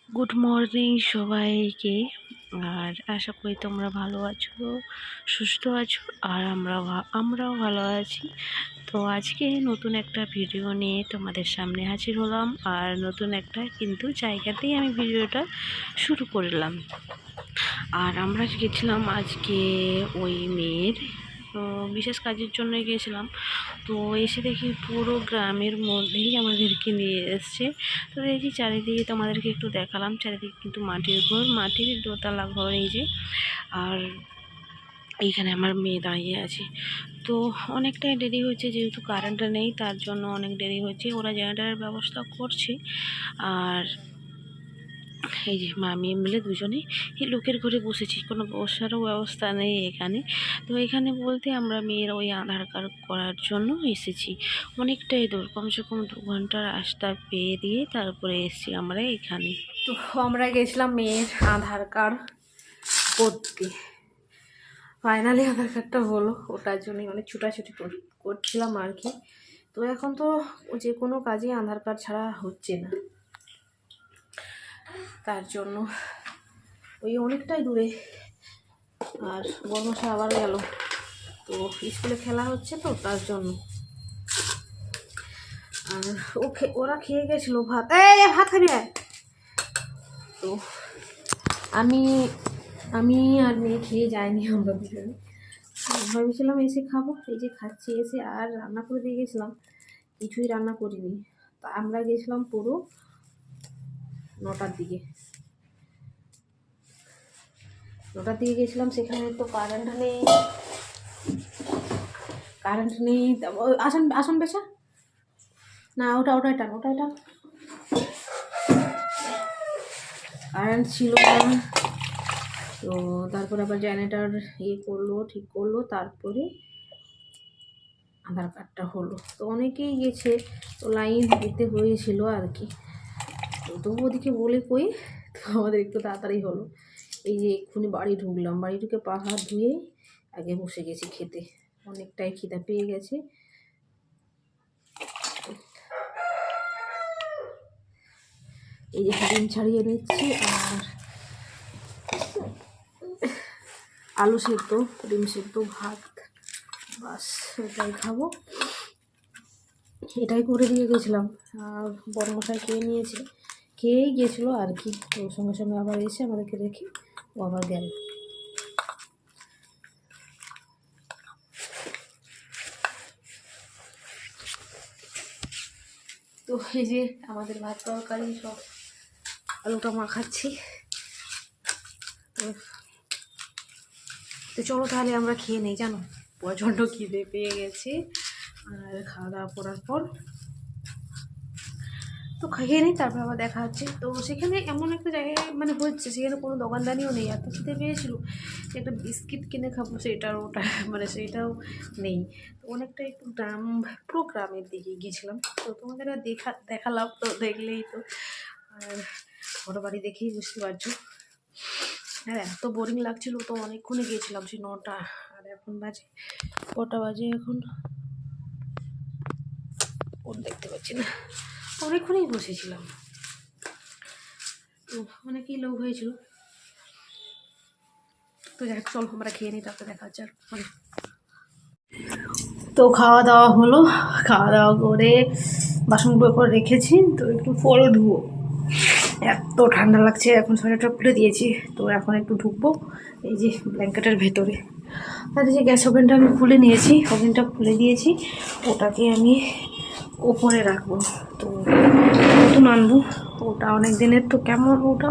Good morning সবাইকে। আর আশা করি তোমরা ভালো আছো, সুস্থ আছো, আর আমরাও ভালো আছি। তো আজকে নতুন একটা ভিডিও নিয়ে তোমাদের সামনে হাজির হলাম, আর নতুন একটা কিন্তু জায়গাতেই আমি ভিডিওটা শুরু করলাম। আর আমরা গেছিলাম আজকে ওই মেয়ের বিশেষ কাজের জন্য গিয়েছিলাম। তো এসে দেখি পুরো গ্রামের মধ্যেই আমাদেরকে নিয়ে এসছে। তো দেখি চারিদিকে তোমাদেরকে একটু দেখালাম। চারিদিকে কিন্তু মাটির ঘর, মাটির দোতলা ঘর এই যে। আর এইখানে আমার মেয়ে দাঁড়িয়ে আছে। তো অনেকটাই দেরি হচ্ছে, যেহেতু কারেন্টটা নেই তার জন্য অনেক দেরি হচ্ছে। ওরা জেনারেটারের ব্যবস্থা করছে। আর এই যে মামি মিলে দুজনেই এই লোকের ঘরে বসেছি, কোনো বসারও ব্যবস্থা নেই এখানে। তো এখানে বলতে আমরা মেয়ের ওই আধার কার্ড করার জন্য এসেছি। অনেকটাই দূর, কমসে কম 2 ঘন্টার রাস্তা পেরিয়ে তারপরে এসেছি আমরা এখানে। তো আমরা গেছিলাম মেয়ের আধার কার্ড করতে। ফাইনালি আধার কার্ডটা হলো, ওটার জন্যই অনেক ছুটাছুটি করছিলাম আর কি। তো এখন তো যে কোনো কাজে আধার কার্ড ছাড়া হচ্ছে না, তার জন্য ওই অনেকটাই দূরে। আর বর্মশা আবার গেল, তো স্কুলে খেলা হচ্ছে তো তার জন্য। আর ওরা খেয়ে গেছিলো ভাত, ভাত খাবি। তো আমি আমি আর মেয়ে খেয়ে যাইনি, আমরা দুজনে ভেবেছিলাম এসে খাবো। এই যে খাচ্ছি এসে, আর রান্না করে দিয়ে গেছিলাম, কিছুই রান্না করিনি। তা আমরা গেছিলাম পুরো 9টার দিকে। 9টার দিকে গেছিলাম, সেখানে তো কারেন্ট নেই। আসন পেছা না, ওটাই টান। কারেন্ট ছিল না। তো তারপর আবার জেনারেটর ঠিক করলো, তারপরে আধার কার্ডটা হলো। তো অনেকেই গেছে, তো লাইন দিতে হয়েছিল আর কি। তো তবু ওদিকে বলে কই, তো আমাদের একটু তাড়াতাড়ি হলো। এই যে এক্ষুনি বাড়ি ঢুকলাম, বাড়ি ঢুকে পা হাত ধুয়ে আগে বসে গেছি খেতে। অনেকটাই খিদা পেয়ে গেছে। এই যে ডিম ছাড়িয়ে নিচ্ছি, আর আলু সেদ্ধ, ডিম সেদ্ধ, ভাত, বাস এটাই খাবো। এটাই করে দিয়ে গেছিলাম। আর বড়মশাই খেয়েই গিয়েছিলো আর কি। তো সঙ্গে সঙ্গে আবার এসে আমাদেরকে রেখে ও আবার গেল। তো এই যে আমাদের ভাত তরকারি সব আলুটা মাখাচ্ছি। তো চলো তাহলে আমরা খেয়ে নেই, জানো প্রচণ্ড খিদে পেয়ে গেছে। আর খাওয়া দাওয়া করার পর তো খেয়ে নিই, তারপর আবার দেখা হচ্ছে। তো সেখানে এমন একটা জায়গায় মানে হচ্ছে, সেখানে কোনো দোকানদানিও নেই। এত খিদে পেয়েছিল যে একটা বিস্কিট কিনে খাবো, সেইটাও নেই। তো অনেকটা একটু পুরো গ্রামের দিকে গিয়েছিলাম। তো তোমাদের দেখালাম, তো দেখলেই তো। আর বড় বাড়ি দেখেই বুঝতে পারছো। হ্যাঁ, এত বোরিং লাগছিল, তো অনেকক্ষণে গিয়েছিলাম, সেই 9টা। আর এখন কটা বাজে এখন ওর দেখতে পাচ্ছি না। অনেকক্ষণই বসেছিলাম, তো অনেকেই লোক হয়েছিল। তো যাই হোক, চল আমরা খেয়ে নিই, তারপরে দেখা হচ্ছে। আর তো খাওয়া দাওয়া হলো, খাওয়া দাওয়া করে বাসনগুলো করে রেখেছি। তো একটু পরে ধুবো, এত ঠান্ডা লাগছে। এখন সোয়েটারটা খুলে দিয়েছি, তো এখন একটু ঢুকবো এই যে ব্ল্যাঙ্কেটের ভেতরে। আর যে গ্যাস ওভেনটা আমি ওভেনটা খুলে দিয়েছি, ওটাকে আমি ওপরে রাখবো। তো নতুন আনবো, ওটা অনেক দিনের, তো কেমন ওটা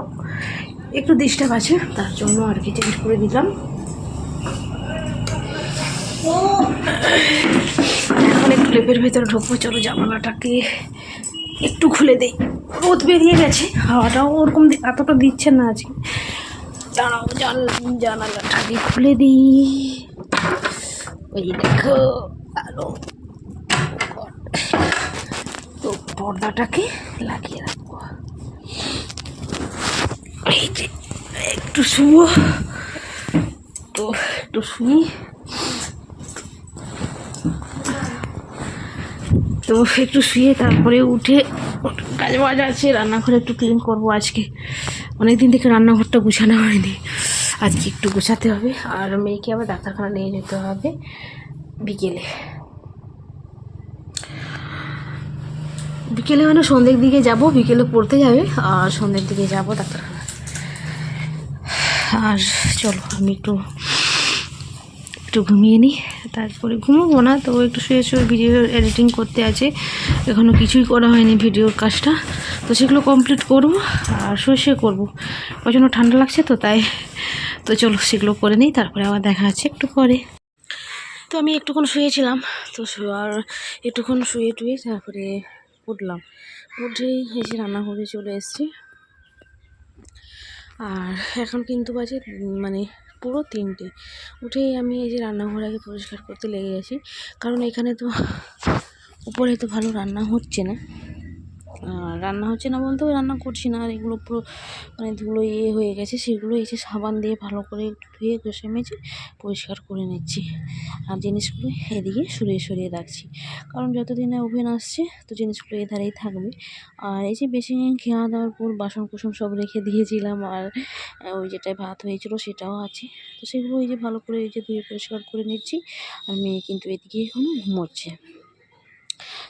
একটু ডিস্টার্ব আছে, তার জন্য আর কি চেঞ্জ করে দিলাম। এখন একটু লেপের ভেতরে ঢুকবো। চলো জানালাটাকে একটু খুলে দেই, রোদ বেরিয়ে গেছে, হাওয়াটাও ওরকম এতটা দিচ্ছে না আজকে। দাঁড়াও, জানালাটাকে খুলে দিই। ওই দেখো আলো। তো পর্দাটাকে লাগিয়ে রাখবো। এই যে একটু শুবো, তো একটু শুই। তো একটু শুয়ে তারপরে উঠে কাজ বাজ আছে, রান্নাঘরে একটু ক্লিন করবো আজকে। অনেকদিন থেকে রান্নাঘরটা গুছানো হয়নি, আজকে একটু গুছাতে হবে। আর মেয়েকে আবার ডাক্তারখানা নিয়ে যেতে হবে বিকেলে। বিকেলে মানে সন্ধ্যের দিকে যাব, বিকেলে পড়তে যাবে আর সন্ধ্যের দিকে যাব ডাক্তারখানা। আর চলো আমি একটু ঘুমিয়ে নিই, তারপরে ঘুমোবো না তো, একটু শুয়ে শুয়ে ভিডিও এডিটিং করতে আছে, এখনও কিছুই করা হয়নি ভিডিওর কাজটা, তো সেগুলো কমপ্লিট করবো আর শুয়ে শুয়ে করবো। ওই জন্য ঠান্ডা লাগছে তো তাই, তো চলো সেগুলো করে নিই, তারপরে আবার দেখা আছে একটু পরে। তো আমি একটুক্ষণ শুয়েছিলাম, তো আর একটুক্ষণ শুয়ে টুয়ে তারপরে উঠলাম, উঠেই এসে রান্নাঘরে চলে এসেছি। আর এখন কিন্তু বাজে মানে পুরো 3টে। উঠেই আমি এই যে রান্নাঘর আগে পরিষ্কার করতে লেগে গেছি, কারণ এখানে তো উপরে তো ভালো রান্না হচ্ছে না, বলতে রান্না করছি না, আর এগুলো পুরো মানে ধুলো হয়ে গেছে, সেগুলো এই যে সাবান দিয়ে ভালো করে একটু ধুয়ে ঘষে মেজে পরিষ্কার করে নিচ্ছি। আর জিনিসগুলো এদিকে সরিয়ে সরিয়ে রাখছি, কারণ যতদিনে ওভেন আসছে তো জিনিসগুলো এধারেই থাকবে। আর এই যে বেশি খাওয়া দাওয়ার পর বাসন কুসন সব রেখে দিয়েছিলাম, আর ওই যেটায় ভাত হয়েছিল সেটাও আছে, তো সেগুলো এই যে ভালো করে এই যে ধুয়ে পরিষ্কার করে নিচ্ছি। আর মেয়ে কিন্তু এদিকে এখনও ঘুমোচ্ছে,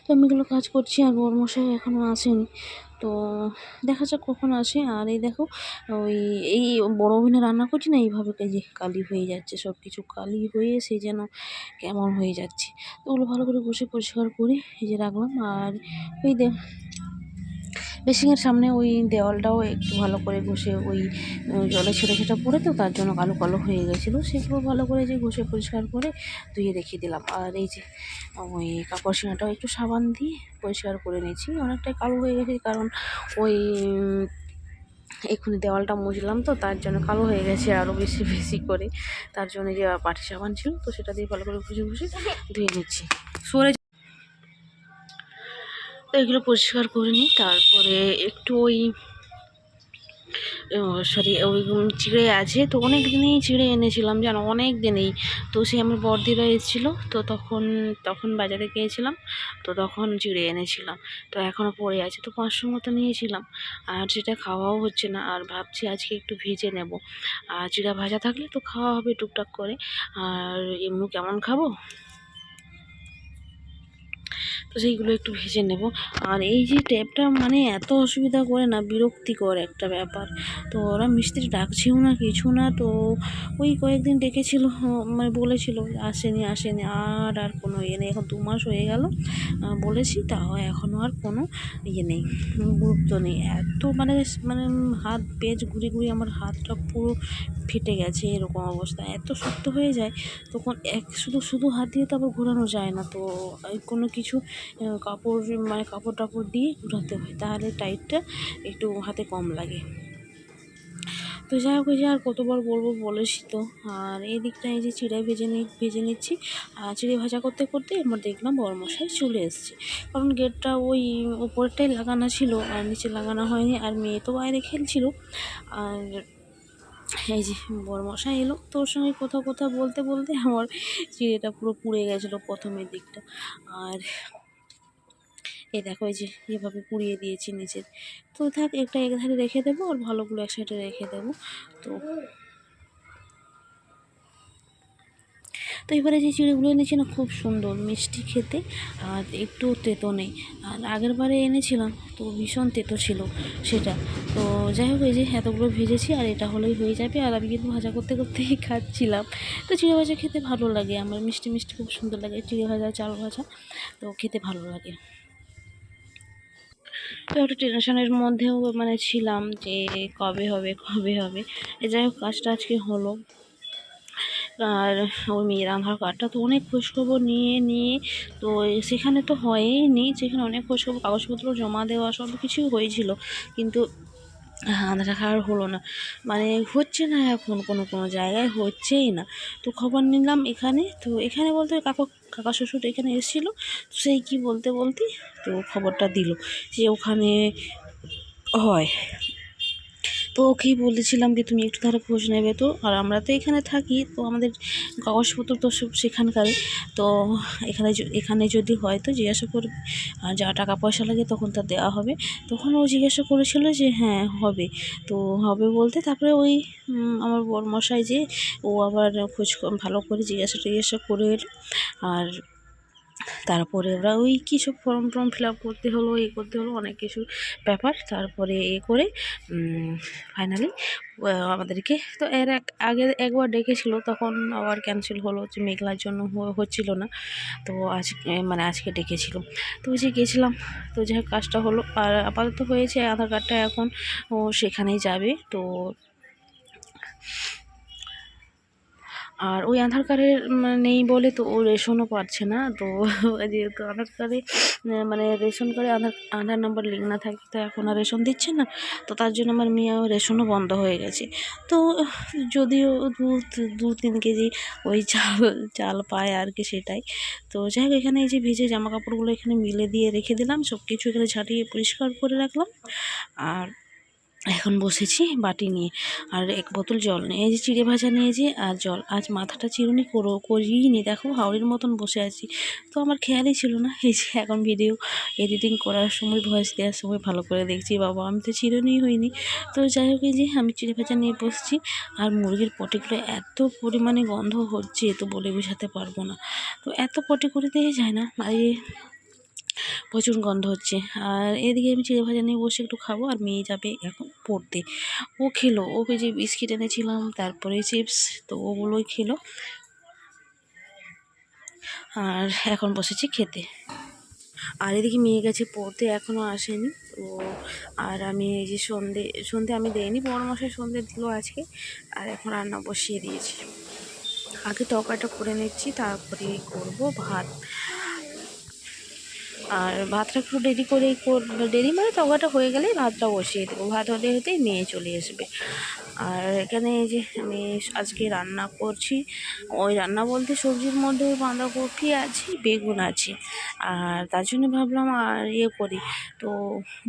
তো আমি এগুলো কাজ করছি। আর বড়মশাই এখনও আসেনি, তো দেখা যাক কখন আসে। আর এই দেখো এই বড় ওভেনে রান্না করছি না, এইভাবে যে কালি হয়ে যাচ্ছে, সব কিছু কালি হয়ে সে যেন কেমন হয়ে যাচ্ছে। তো ওগুলো ভালো করে ঘষে পরিষ্কার করে এই যে রাখলাম। আর ওই বেসিংয়ের সামনে ওই দেওয়ালটাও একটু ভালো করে ঘষে ওই জলে ছেটে সেটা পড়ে, তো তার জন্য কালো কালো হয়ে গেছিলো, সেগুলো ভালো করে যে ঘষে পরিষ্কার করে ধুয়ে রেখে দিলাম। আর এই যে ওই কাপড় শিঙাটাও একটু সাবান দিয়ে পরিষ্কার করে নিয়েছি, অনেকটাই কালো হয়ে গেছে, কারণ ওই এক্ষুনি দেওয়ালটা মুছলাম তো তার জন্য কালো হয়ে গেছে আরও বেশি বেশি করে, তার জন্য যে পাটি সাবান ছিল তো সেটা দিয়ে ভালো করে ঘষে ঘষে ধুয়ে নিচ্ছি। সরে তো এগুলো পরিষ্কার করে নিই, তারপরে একটু ওই ওই চিড়ে আছে, তো অনেক দিনেই চিড়ে এনেছিলাম জানো, অনেক দিনেই। তো সে আমার বড়দিরা এসেছিলো, তো তখন বাজারে গিয়েছিলাম, তো তখন চিড়ে এনেছিলাম, তো এখনও পড়ে আছে, তো 500 মতো নিয়েছিলাম। আর সেটা খাওয়াও হচ্ছে না, আর ভাবছি আজকে একটু ভেজে নেব। আর চিড়া ভাজা থাকলে তো খাওয়া হবে টুকটাক করে, আর এমনি কেমন খাবো, তো সেইগুলো একটু ভেজে নেব। আর এই যে ট্যাপটা মানে এত অসুবিধা করে না, বিরক্তিকর একটা ব্যাপার। তো ওরা মিস্ত্রি ডাকছেও না কিছু না, তো ওই কয়েকদিন ডেকেছিল, মানে বলেছিল, আসেনি আর কোনো ইয়ে নেই। এখন 2 মাস হয়ে গেল বলেছি, তাও এখনও আর কোনো ইয়ে নেই, গুরুত্ব নেই। এত মানে মানে হাত পেঁচ ঘুরে ঘুরে আমার হাতটা পুরো ফেটে গেছে, এরকম অবস্থা, এত শক্ত হয়ে যায় তখন শুধু হাত দিয়ে তো আবার ঘোরানো যায় না, তো কোনো কিছু কাপড় টাপড় দিয়ে ঘোরাতে হয়, তাহলে টাইটটা একটু হাতে কম লাগে। তো যাই হোক, যে আর কতবার বলবো বলেছি তো। আর এই দিকটা এই যে চিড়ে ভেজে নিচ্ছি, আর চিড়ে ভাজা করতে করতে আমার দেখলাম বড়মশাই চলে এসছে, কারণ গেটটা ওই উপরটাই লাগানো ছিল আর নিচে লাগানো হয়নি, আর মেয়ে তো বাইরে খেলছিল। আর এই যে বড়মশাই এলো, তোর সঙ্গে কথা বলতে বলতে আমার চিড়েটা পুরো পুড়ে গেছিলো প্রথমের দিকটা। আর এই দেখো এই যে এভাবে পুড়িয়ে দিয়েছি নিচের, তো থাক, একটা এক ধারে রেখে দেবো আর ভালোগুলো এক সাইডে রেখে দেবো। তো এবারে যে চিড়েগুলো এনেছি না, খুব সুন্দর মিষ্টি খেতে, আর একটু তেতো নেই। আর আগের বারে এনেছিলাম তো ভীষণ তেতো ছিল সেটা। তো যাই হোক, এই যে এতগুলো ভেজেছি, আর এটা হলেই হয়ে যাবে। আর আমি কিন্তু ভাজা করতে করতেই খাচ্ছিলাম, তো চিড়ে ভাজা খেতে ভালো লাগে আমার, মিষ্টি মিষ্টি খুব সুন্দর লাগে চিড়ে ভাজা, চাল ভাজা, তো খেতে ভালো লাগে। তো একটু টেনশনের মধ্যেও মানে ছিলাম যে কবে হবে। যাই হোক, কাজটা আজকে হলো। আর ওই মেয়ের আধার কার্ডটা তো অনেক খোঁজখবর নিয়ে তো সেখানে তো হয়নি, যেখানে অনেক খোঁজখবর কাগজপত্র জমা দেওয়া সব কিছুই হয়েছিল, কিন্তু আধার কার্ড হলো না, মানে হচ্ছে না এখন, কোনো জায়গায় হচ্ছেই না। তো খবর নিলাম এখানে, তো এখানে বলতে কাকা শ্বশুর এখানে এসেছিলো, তো সেই কি বলতে তো খবরটা দিল যে ওখানে হয়। তো ওকেই বলেছিলাম যে তুমি একটু তাহলে খোঁজ নেবে তো, আর আমরা তো এখানে থাকি, তো আমাদের কাগজপত্র তো সব সেখানকারই, তো এখানে যদি হয় তো জিজ্ঞাসা করবে, আর যা টাকা পয়সা লাগে তখন তা দেওয়া হবে। তখন ও জিজ্ঞাসা করেছিল যে হ্যাঁ হবে, তো হবে বলতে তারপরে ওই আমার বরমশাই যে ও আবার ভালো করে জিজ্ঞাসা করে এলো। আর তারপরে ওরা ওই কী সব ফর্ম ফিল আপ করতে হলো, করতে হলো অনেক কিছু ব্যাপার, তারপরে করে ফাইনালি আমাদেরকে তো আগে একবার ডেকেছিল, তখন আবার ক্যান্সেল হলো যে মেঘলার জন্য হচ্ছিল না। তো আজকে ডেকেছিল, তো যে গেছিলাম, তো যাই হোক কাজটা হলো, আর আপাতত হয়েছে আধার কার্ডটা এখন ও সেখানেই যাবে। তো আর ওই আধার কার্ডের নেই বলে তো ও রেশনও পাচ্ছে না। তো যেহেতু আধার কার্ডে রেশন কার্ডে আধার নাম্বার লিঙ্ক না থাকে, তো এখন আর রেশন দিচ্ছে না, তো তার জন্য আমার মেয়ে রেশনও বন্ধ হয়ে গেছে। তো যদিও 2-3 কেজি ওই চাল পায় আর কি, সেটাই। তো যাই হোক এখানে এই যে ভিজে জামা কাপড়গুলো এখানে মিলে দিয়ে রেখে দিলাম, সব কিছু এখানে ঝাঁটিয়ে পরিষ্কার করে রাখলাম। আর এখন বসেছি বাটি নিয়ে আর 1 বোতল জল নিয়ে, এই যে চিড়ে ভাজা নিয়েছি আর জল। আজ মাথাটা চিরুনি করিনি, দেখো হাওড়ির মতন বসে আছি, তো আমার খেয়ালই ছিল না। এই যে এখন ভিডিও এডিটিং করার সময়, ভয়েস দেওয়ার সময় ভালো করে দেখছি, বাবা আমি তো চিরুনি হইনি। তো যাই হোক এই যে আমি চিড়ে ভাজা নিয়ে বসছি, আর মুরগির পটিগুলো এত পরিমাণে গন্ধ হচ্ছে তো বলে বোঝাতে পারবো না। তো এত পটি করে দিয়ে যায় না, আর প্রচুর গন্ধ হচ্ছে। আর এদিকে আমি চিড়ে ভাজা নিয়ে বসে একটু খাবো, আর মেয়ে যাবে এখন পড়তে। ও খেলো, ওকে যে বিস্কিট এনেছিলাম তারপরে চিপস, তো ওগুলোই খেলো। আর এখন বসেছি খেতে। আর এদিকে মেয়ে গেছে পড়তে, এখনও আসেনি। তো আর আমি এই যে সন্ধে আমি দেইনি, বড়মশাই সন্ধে দিল আজকে। আর এখন রান্না বসিয়ে দিয়েছি, আগে তরকারিটা করে নিচ্ছি, তারপরে করব ভাত। আর ভাতটা একটু দেরি করেই দেরি তরকারিটা হয়ে গেলেই ভাতটা বসিয়ে দেবো, ভাত হতেই মেয়ে চলে আসবে। আর এখানে এই যে আমি আজকে রান্না করছি, ওই রান্না বলতে সবজির মধ্যে ওই বাঁধাকপি আছে, বেগুন আছে, আর তার জন্য ভাবলাম আর করি। তো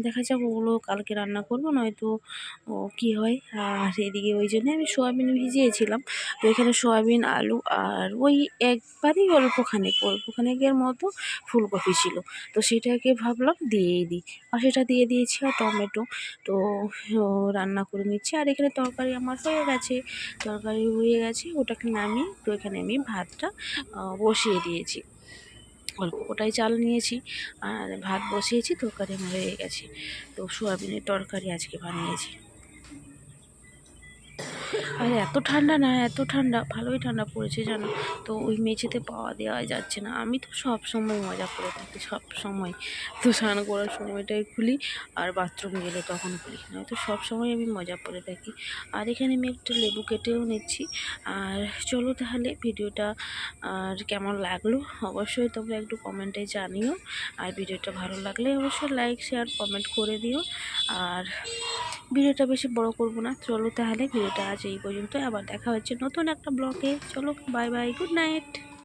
দেখা যাক ওগুলো কালকে রান্না করবো, নয়তো কী হয়। আর এদিকে ওই জন্য আমি সোয়াবিন ভিজিয়েছিলাম, তো এখানে সোয়াবিন, আলু আর ওই একবারই অল্পখানিকের মতো ফুলকপি ছিল, তো সেটাকে ভাবলাম দিয়েই দিই, আর সেটা দিয়ে দিয়েছি, আর টমেটো। তো রান্না করে নিচ্ছি। আর এখানে তরকারি আমার হয়ে গেছে, ওটাকে নামিয়ে তো এখানে আমি ভাতটা বসিয়ে দিয়েছি। অল্প কোটাই চাল নিয়েছি আর ভাত বসিয়েছি, তরকারি আমার হয়ে গেছে। তো সোয়াবিনের তরকারি আজকে বানিয়েছি। আর এত ঠান্ডা না, এত ঠান্ডা, ভালোই ঠান্ডা পড়েছে জানো। তো ওই মেঝেতে পাওয়া দেওয়া যাচ্ছে না। আমি তো সব সময় মজা করে থাকি, সব সময়। তো স্নান করার সময়টাই খুলি, আর বাথরুম গেলে তখন খুলি, নয়তো সব সময় আমি মজা করে থাকি। আর এখানে আমি একটা লেবু কেটেও নিচ্ছি। আর চলো তাহলে ভিডিওটা আর কেমন লাগলো অবশ্যই তোমরা একটু কমেন্টে জানিও। আর ভিডিওটা ভালো লাগলে অবশ্যই লাইক, শেয়ার, কমেন্ট করে দিও। আর ভিডিওটা বেশি বড় করব না, চলো তাহলে ভিডিওটা আজ এই পর্যন্ত, আবার দেখা হচ্ছে নতুন একটা ব্লগে। চলো বাই বাই, গুড নাইট।